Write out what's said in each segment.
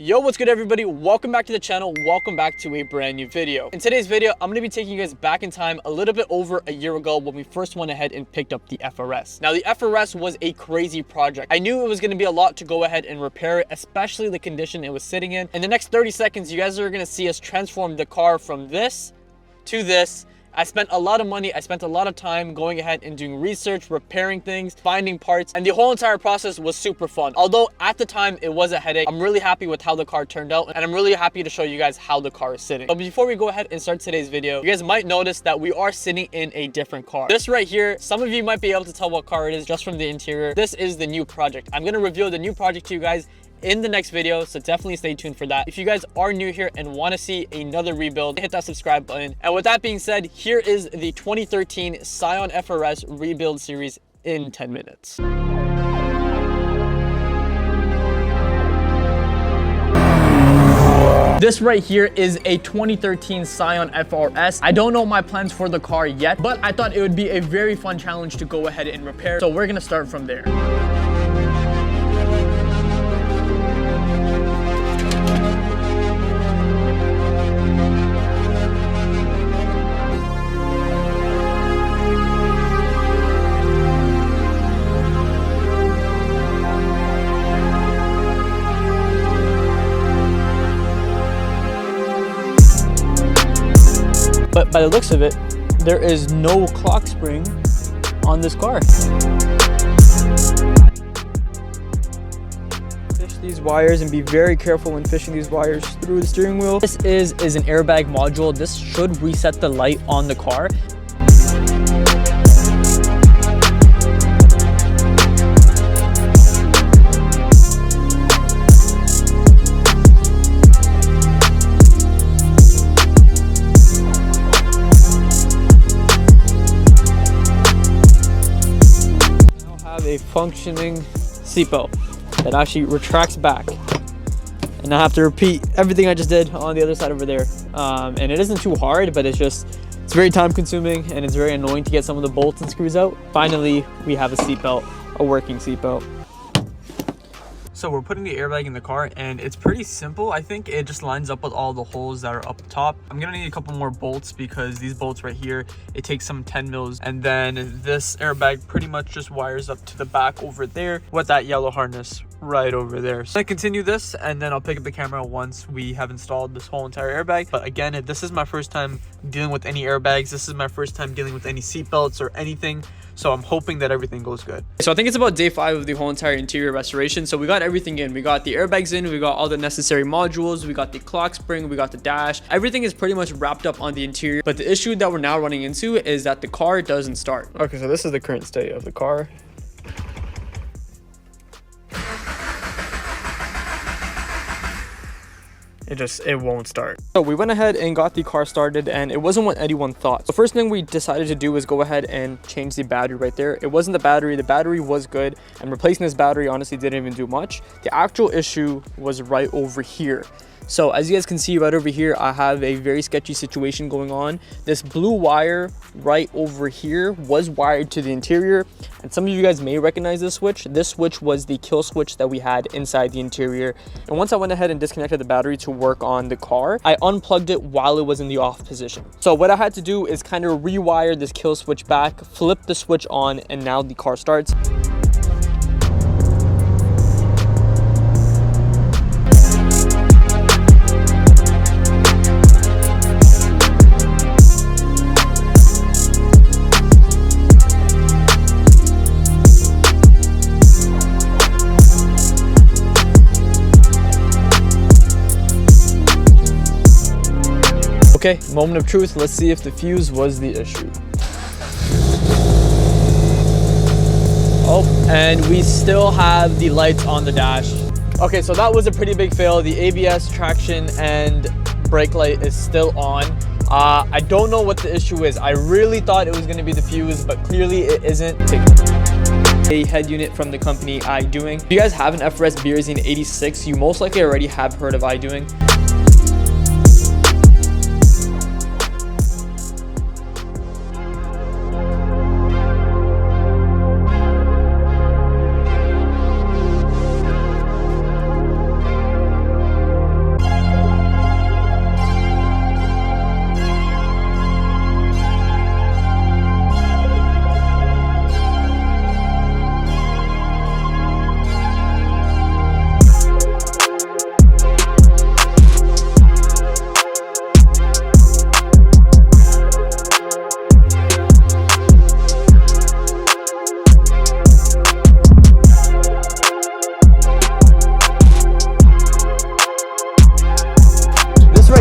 Yo, what's good everybody? Welcome back to the channel. Welcome back to a brand new video. In today's video, I'm going to be taking you guys back in time a little bit over a year ago when we first went ahead and picked up the FRS. Now, the FRS was a crazy project. I knew it was going to be a lot to go ahead and repair it, especially the condition it was sitting in. In the next 30 seconds, you guys are going to see us transform the car from this to this. I spent a lot of money, I spent a lot of time going ahead and doing research, repairing things, finding parts, and the whole entire process was super fun. Although at the time it was a headache, I'm really happy with how the car turned out, and I'm really happy to show you guys how the car is sitting. But before we go ahead and start today's video, you guys might notice that we are sitting in a different car. This right here, some of you might be able to tell what car it is just from the interior. This is the new project. I'm gonna reveal the new project to you guys in the next video, so definitely stay tuned for that. If you guys are new here and want to see another rebuild, hit that subscribe button. And with that being said, here is the 2013 Scion FRS rebuild series in 10 minutes. This right here is a 2013 Scion FRS. I don't know my plans for the car yet, but I thought it would be a very fun challenge to go ahead and repair. So we're gonna start from there. But by the looks of it, there is no clock spring on this car. Fish these wires and be very careful when fishing these wires through the steering wheel. This is an airbag module. This should reset the light on the car. A functioning seatbelt that actually retracts back, and I have to repeat everything I just did on the other side over there, and it isn't too hard, but it's very time consuming and it's very annoying to get some of the bolts and screws out. Finally, we have a seatbelt, a working seatbelt. So we're putting the airbag in the car, and it's pretty simple. I think it just lines up with all the holes that are up top. I'm gonna need a couple more bolts because these bolts right here, it takes some 10 mils. And then this airbag pretty much just wires up to the back over there with that yellow harness right over there. So I continue this, and then I'll pick up the camera once we have installed this whole entire airbag. But again, this is my first time dealing with any airbags. This is my first time dealing with any seat belts or anything. So I'm hoping that everything goes good. So I think it's about day 5 of the whole entire interior restoration. So we got everything in. We got the airbags in, we got all the necessary modules, we got the clock spring, we got the dash. Everything is pretty much wrapped up on the interior. But the issue that we're now running into is that the car doesn't start. Okay, so this is the current state of the car. It won't start. So we went ahead and got the car started, and it wasn't what anyone thought. The first thing we decided to do was go ahead and change the battery right there. It wasn't the battery was good, and replacing this battery honestly didn't even do much. The actual issue was right over here. So as you guys can see right over here, I have a very sketchy situation going on. This blue wire right over here was wired to the interior, and some of you guys may recognize this switch. This switch was the kill switch that we had inside the interior. And once I went ahead and disconnected the battery to work on the car, I unplugged it while it was in the off position. So what I had to do is kind of rewire this kill switch back, flip the switch on, and now the car starts. Okay, moment of truth. Let's see if the fuse was the issue. Oh, and we still have the lights on the dash. Okay, so that was a pretty big fail. The ABS, traction, and brake light is still on. I don't know what the issue is. I really thought it was going to be the fuse, but clearly it isn't. A head unit from the company iDoing. If you guys have an FRS BRZ 86, you most likely already have heard of iDoing.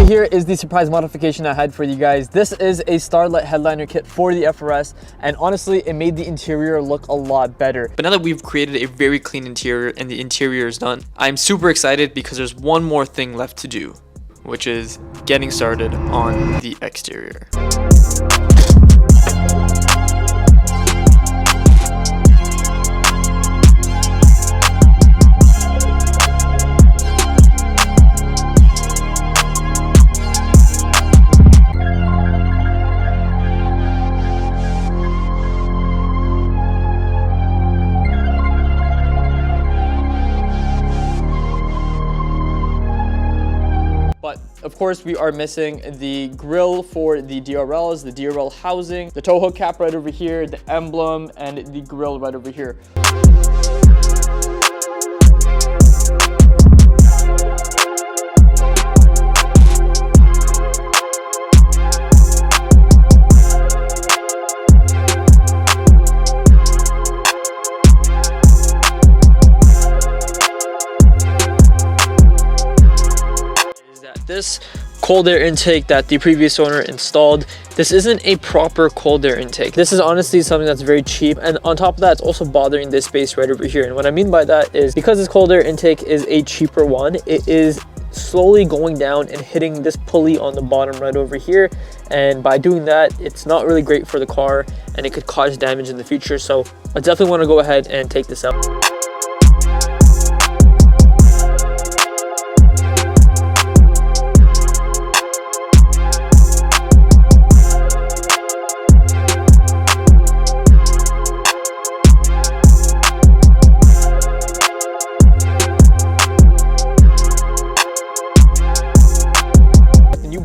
right here is the surprise modification I had for you guys. This is a Starlight headliner kit for the FRS, and honestly, it made the interior look a lot better. But now that we've created a very clean interior and the interior is done, I'm super excited because there's one more thing left to do, which is getting started on the exterior. But of course, we are missing the grille for the DRLs, the DRL housing, the tow hook cap right over here, the emblem, and the grille right over here. This cold air intake that the previous owner installed, this isn't a proper cold air intake. This is honestly something that's very cheap, and on top of that, it's also bothering this space right over here. And what I mean by that is because this cold air intake is a cheaper one, it is slowly going down and hitting this pulley on the bottom right over here, and by doing that, it's not really great for the car and it could cause damage in the future. So I definitely want to go ahead and take this out.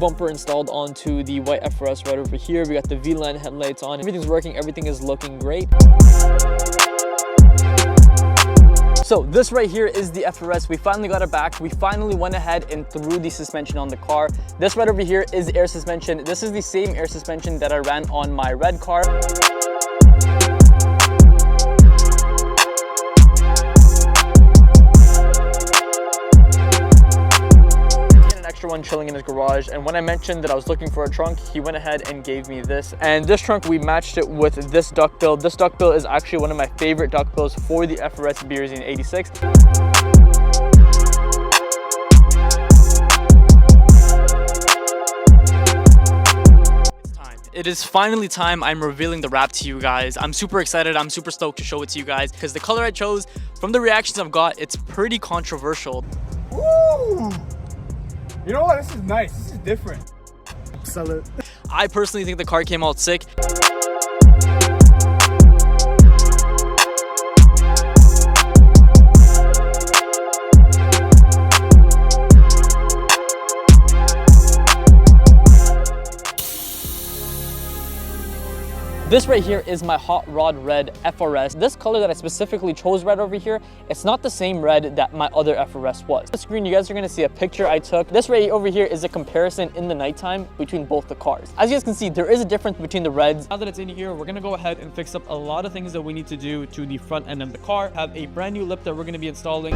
Bumper installed onto the white FRS right over here. We got the V-line headlights on. Everything's working. Everything is looking great. So this right here is the FRS. We finally got it back. We finally went ahead and threw the suspension on the car. This right over here is air suspension. This is the same air suspension that I ran on my red car. One chilling in his garage, and when I mentioned that I was looking for a trunk, he went ahead and gave me this. And this trunk, we matched it with this duckbill. This duckbill is actually one of my favorite duckbills for the FRS Bearzine 86. It is finally time. I'm revealing the wrap to you guys. I'm super excited. I'm super stoked to show it to you guys because the color I chose, from the reactions I've got, it's pretty controversial. Woo! You know what? This is nice. This is different. Sell it. I personally think the car came out sick. This right here is my Hot Rod Red FRS. This color that I specifically chose red over here, it's not the same red that my other FRS was. On the screen, you guys are gonna see a picture I took. This right over here is a comparison in the nighttime between both the cars. As you guys can see, there is a difference between the reds. Now that it's in here, we're gonna go ahead and fix up a lot of things that we need to do to the front end of the car. Have a brand new lip that we're gonna be installing.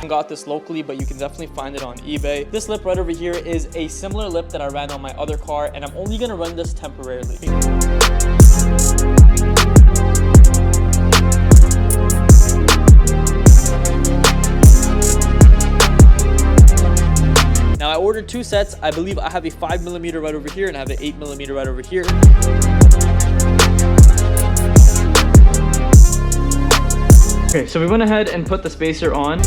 Got this locally, but you can definitely find it on eBay. This lip right over here is a similar lip that I ran on my other car, and I'm only gonna run this temporarily. Now I ordered two sets. I believe I have a 5mm right over here and I have an 8mm right over here. Okay, so we went ahead and put the spacer on.